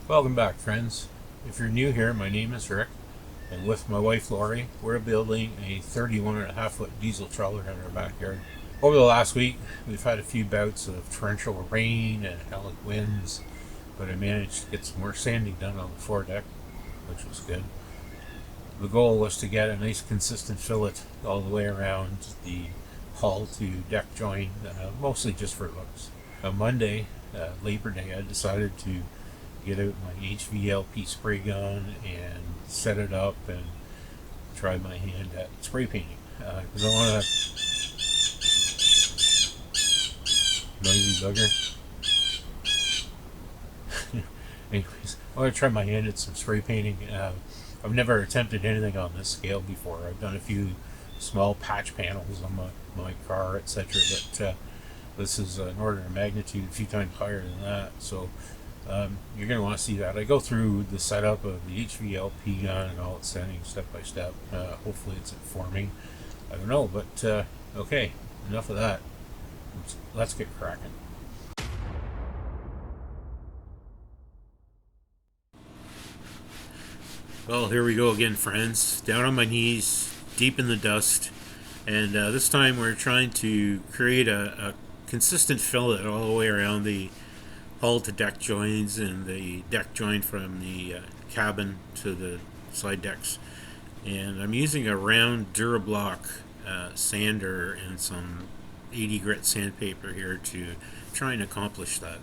Welcome back, friends. If you're new here, my name is Rick, and with my wife Lori, we're building a 31.5-foot diesel trawler in our backyard. Over the last week, we've had a few bouts of torrential rain and helic winds, but I managed to get some more sanding done on the foredeck, which was good. The goal was to get a nice consistent fillet all the way around the hull to deck joint, mostly just for looks. On Monday, Labor Day, I decided to get out my HVLP spray gun and set it up and try my hand at spray painting because I want to noisy bugger. Anyways, I want to try my hand at some spray painting. I've never attempted anything on this scale before. I've done a few small patch panels on my car, etc. But this is an order of magnitude a few times higher than that. So you're going to want to see that. I go through the setup of the HVLP gun and all its settings step by step. Hopefully it's informing. I don't know, but okay, enough of that. Let's get cracking. Well, here we go again, friends. Down on my knees, deep in the dust. And this time we're trying to create a consistent fillet all the way around the hull to deck joints and the deck joint from the cabin to the side decks. And I'm using a round Durablock sander and some 80 grit sandpaper here to try and accomplish that.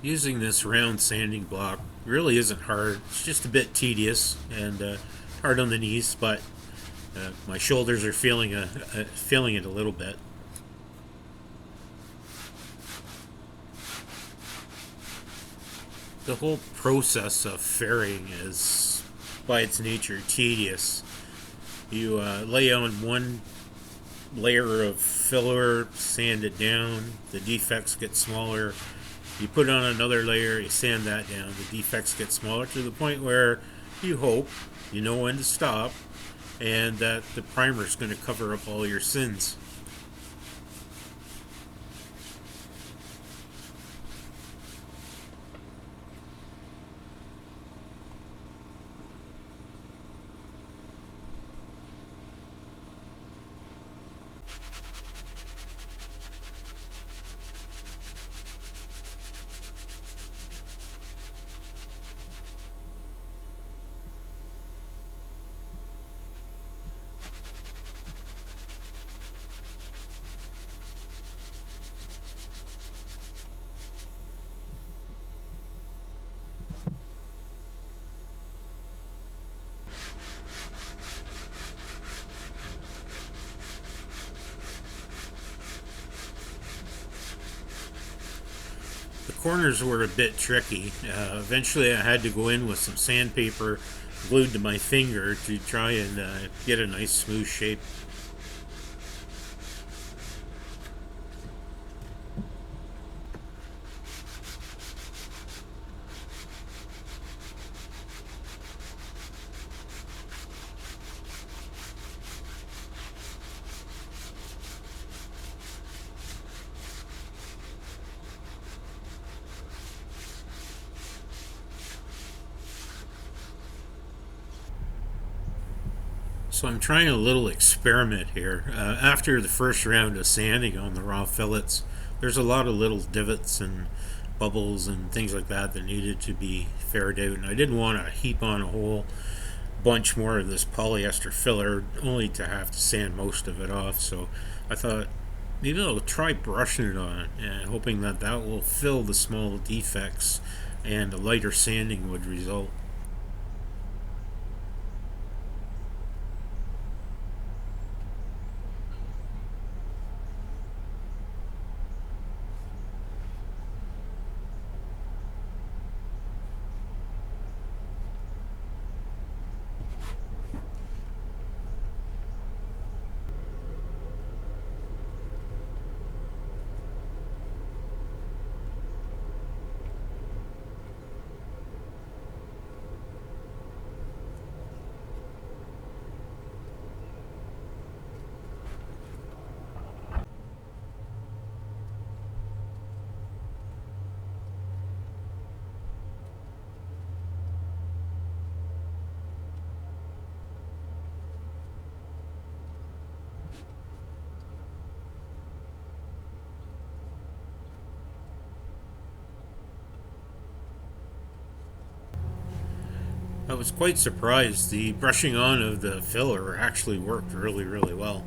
Using this round sanding block really isn't hard. It's just a bit tedious and hard on the knees, but my shoulders are feeling it a little bit. The whole process of fairing is, by its nature, tedious. You lay on one layer of filler, sand it down, the defects get smaller. You put on another layer, you sand that down, the defects get smaller to the point where you hope you know when to stop and that the primer is going to cover up all your sins. The corners were a bit tricky. Eventually I had to go in with some sandpaper glued to my finger to try and get a nice smooth shape. So I'm trying a little experiment here. After the first round of sanding on the raw fillets, there's a lot of little divots and bubbles and things like that that needed to be faired out, and I didn't want to heap on a whole bunch more of this polyester filler only to have to sand most of it off. So I thought maybe I'll try brushing it on and hoping that that will fill the small defects and a lighter sanding would result. I was quite surprised. The brushing on of the filler actually worked really, really well.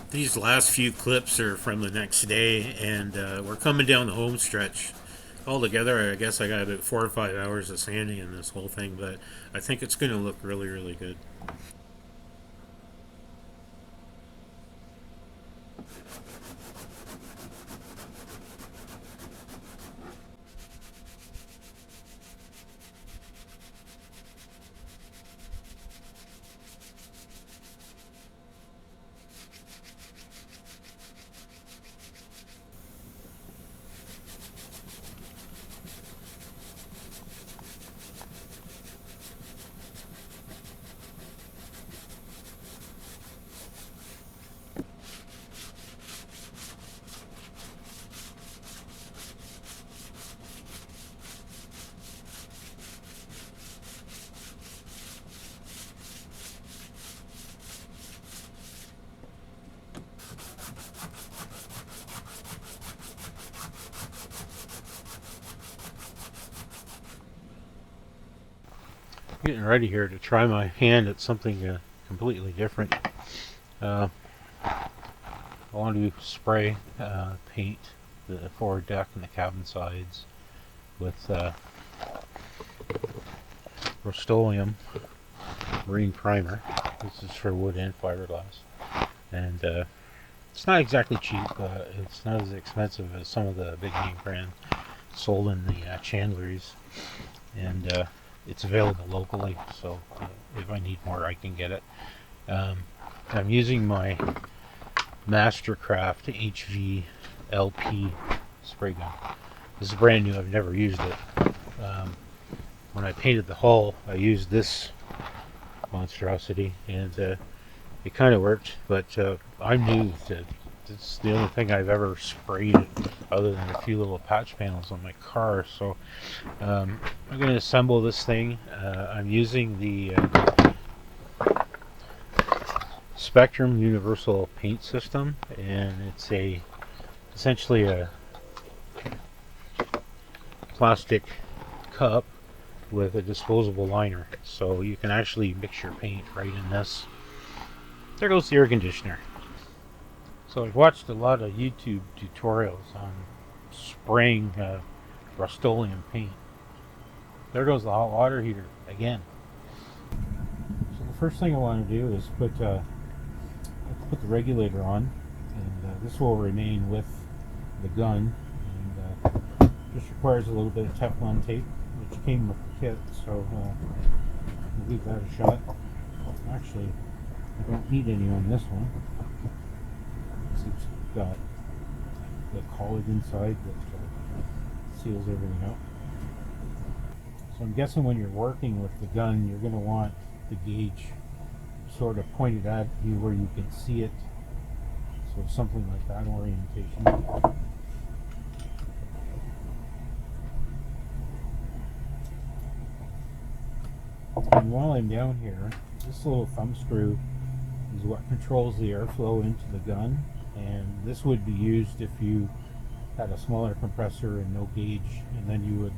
These last few clips are from the next day, and we're coming down the home stretch. Altogether, I guess I got about 4 or 5 hours of sanding in this whole thing, but I think it's going to look really, really good. Getting ready here to try my hand at something completely different. I want to spray paint the forward deck and the cabin sides with Rustoleum marine primer. This is for wood and fiberglass, and it's not exactly cheap. It's not as expensive as some of the big name brands sold in the chandleries, and it's available locally, so if I need more I can get it. I'm using my Mastercraft HVLP Spraygun. This is brand new, I've never used it. When I painted the hull I used this monstrosity, and it kind of worked, but I'm new to it's the only thing I've ever sprayed other than a few little patch panels on my car. So I'm going to assemble this thing. I'm using the Spectrum Universal Paint System, and it's essentially a plastic cup with a disposable liner, so you can actually mix your paint right in this. There goes the air conditioner. So I've watched a lot of YouTube tutorials on spraying Rustoleum paint. There goes the hot water heater again. So the first thing I want to do is put the regulator on, and this will remain with the gun, and just requires a little bit of Teflon tape, which came with the kit, so we'll give that a shot. Actually, I don't need any on this one. It's got the collet inside that seals everything up. So I'm guessing when you're working with the gun, you're going to want the gauge sort of pointed at you where you can see it. So something like that orientation. And while I'm down here, this little thumb screw is what controls the airflow into the gun, and this would be used if you had a smaller compressor and no gauge, and then you would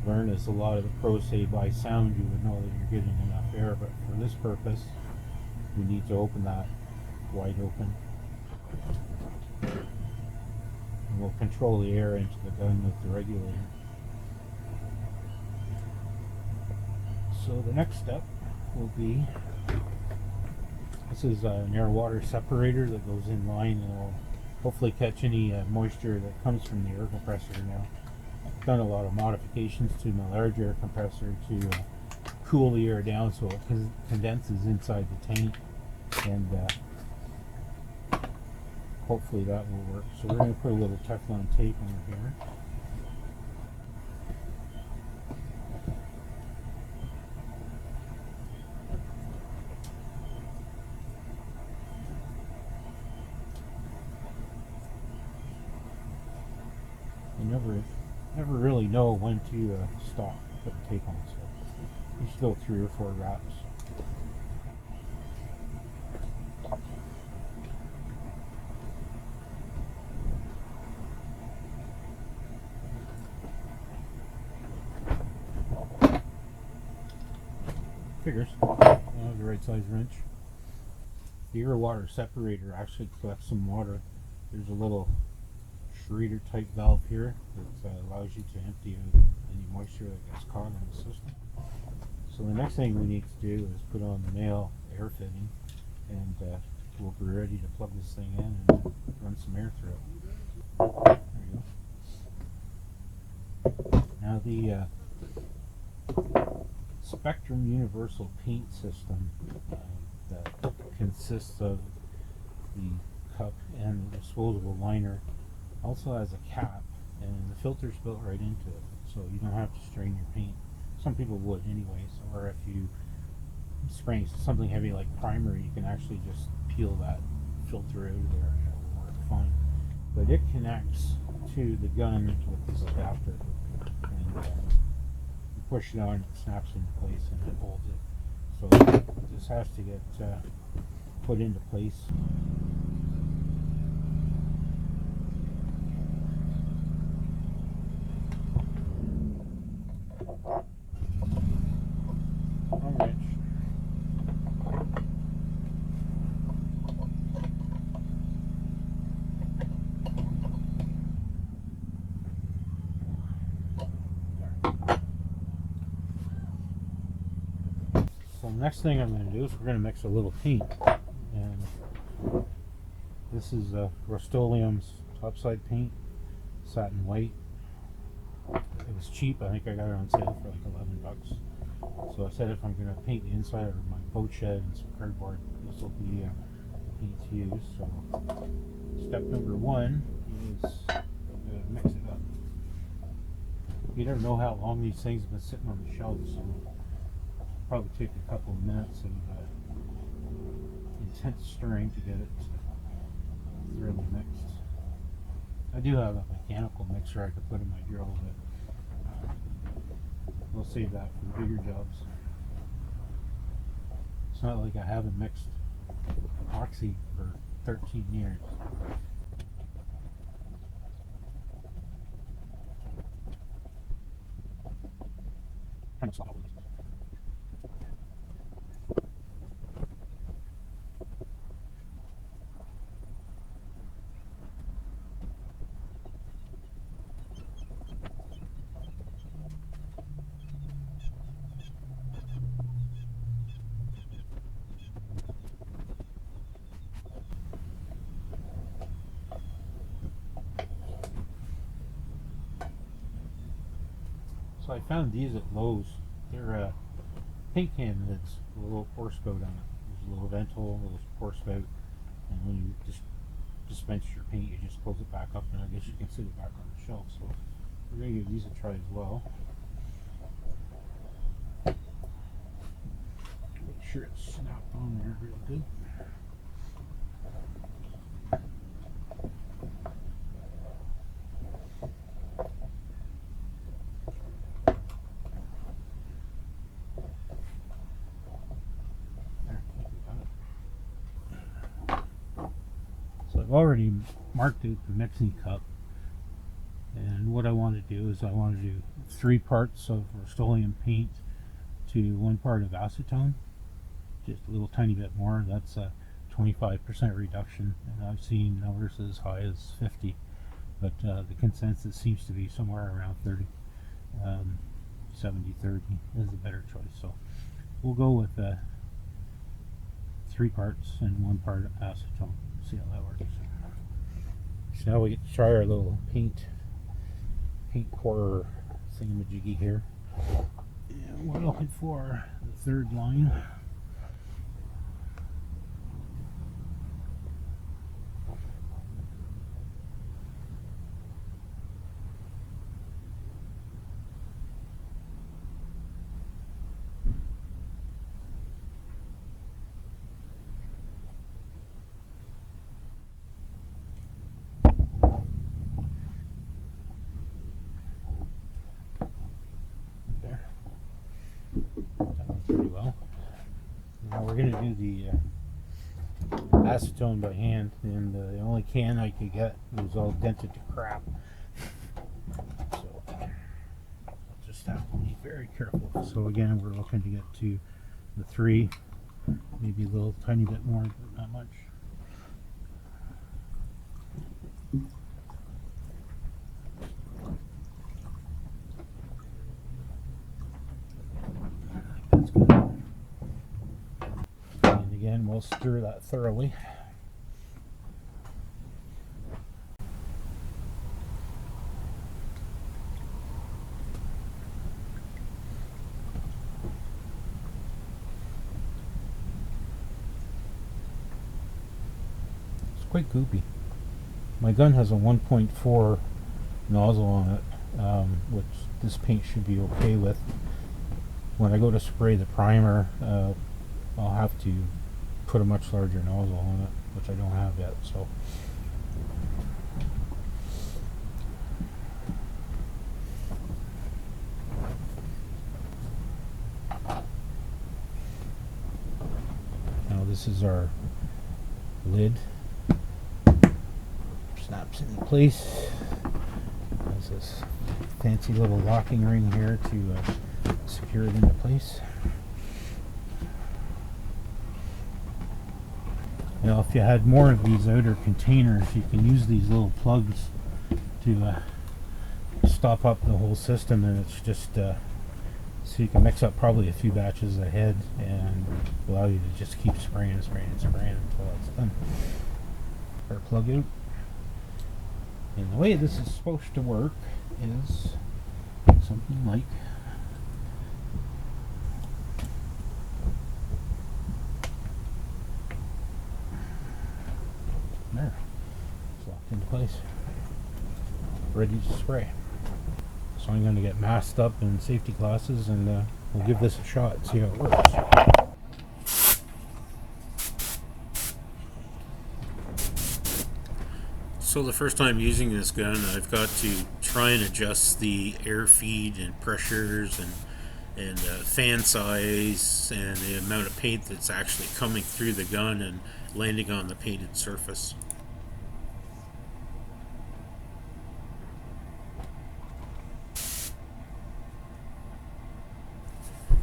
learn, as a lot of the pros say, by sound you would know that you're getting enough air, but for this purpose we need to open that wide open, and we'll control the air into the gun with the regulator. So the next step will be, this is an air water separator that goes in line and will hopefully catch any moisture that comes from the air compressor. Now, I've done a lot of modifications to my large air compressor to cool the air down so it condenses inside the tank, and hopefully that will work. So we're going to put a little Teflon tape on here. You never really know when to stop, put the tape on, so you should go 3 or 4 wraps. separators. The right size wrench. The air water separator actually collects some water. There's a little Schrader type valve here that allows you to empty out any moisture that gets caught in the system. So the next thing we need to do is put on the male air fitting, and we'll be ready to plug this thing in and run some air through it. There you go. Now the Spectrum Universal Paint System that consists of the cup and the disposable liner also has a cap, and the filter's built right into it, so you don't have to strain your paint. Some people would anyways, or if you spraying something heavy like primer, you can actually just peel that filter out of there and it'll work fine. But it connects to the gun with this adapter, and you push it on, it snaps into place and it holds it. So this has to get put into place. So the next thing I'm going to do is we're going to mix a little paint, and this is Rustoleum's Topside paint, satin white. It was cheap. I think I got it on sale for like $11. So I said if I'm going to paint the inside of my boat shed and some cardboard, this will be paint to use. So step number one is mix it up. You never know how long these things have been sitting on the shelves, so probably take a couple of minutes of intense stirring to get it thoroughly mixed. I do have a mechanical mixer I could put in my drill, but we'll save that for the bigger jobs. It's not like I haven't mixed epoxy for 13 years. Kind of slow. So I found these at Lowe's. They're paint can lids with a little pour spout on it. There's a little vent hole, a little pour spout, and when you just dispense your paint, you just close it back up, and I guess you can sit it back on the shelf. So we're going to give these a try as well. Make sure it's snapped on there real good. I've already marked out the mixing cup, and what I want to do is I want to do 3 parts of Rustoleum paint to 1 part of acetone, just a little tiny bit more. That's a 25% reduction, and I've seen numbers as high as 50, but the consensus seems to be somewhere around 30. 70-30 is a better choice, so we'll go with 3 parts and 1 part acetone. See how that works. So now we get to try our little paint pourer thingamajiggy here. And we're looking for the 3rd line. Pretty well. Now we're going to do the acetone by hand, and the only can I could get was all dented to crap. So I'll just have to be very careful. So again, we're looking to get to the 3, maybe a little tiny bit more, but not much. That's good. And again, we'll stir that thoroughly. Quite goopy. My gun has a 1.4 nozzle on it, which this paint should be okay with. When I go to spray the primer, I'll have to put a much larger nozzle on it, which I don't have yet. So now this is our lid. Snaps into place. There's this fancy little locking ring here to secure it into place. Now, if you had more of these outer containers, you can use these little plugs to stop up the whole system, and it's just so you can mix up probably a few batches ahead and allow you to just keep spraying until it's done. Our plug out. And the way this is supposed to work is something like there. It's locked into place. Ready to spray. So I'm going to get masked up in safety glasses and we'll give this a shot, see how it works. So the first time using this gun, I've got to try and adjust the air feed and pressures and fan size and the amount of paint that's actually coming through the gun and landing on the painted surface.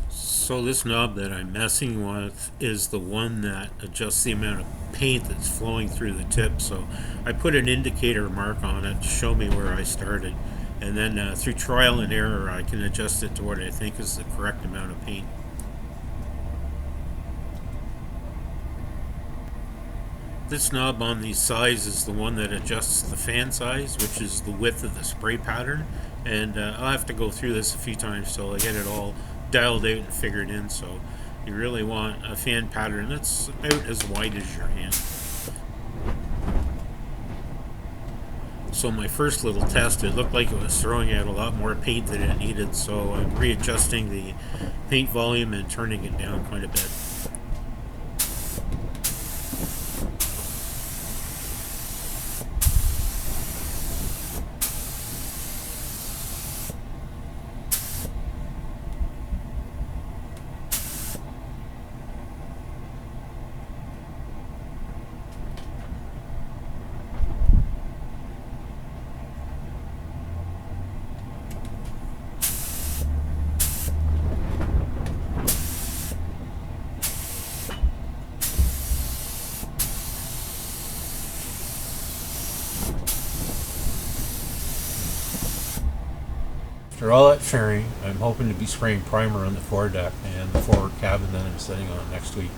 So this knob that I'm messing with is the one that adjusts the amount of paint that's flowing through the tip. So I put an indicator mark on it to show me where I started, and then through trial and error I can adjust it to what I think is the correct amount of paint. This knob on the sides is the one that adjusts the fan size, which is the width of the spray pattern, and I'll have to go through this a few times till I get it all dialed out and figured in. So you really want a fan pattern that's about as wide as your hand. So my first little test, it looked like it was throwing out a lot more paint than it needed, so I'm readjusting the paint volume and turning it down quite a bit. After all that fairing, I'm hoping to be spraying primer on the foredeck and the forward cabin that I'm sitting on next week.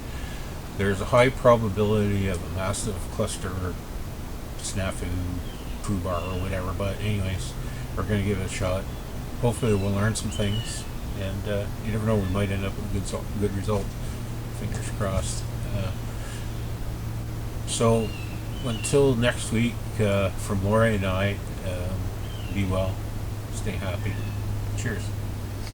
There's a high probability of a massive cluster or snafu, foobar or whatever, but anyways, we're going to give it a shot. Hopefully we'll learn some things, and you never know, we might end up with a good result. Fingers crossed. So until next week, from Lori and I, be well, stay happy. Cheers.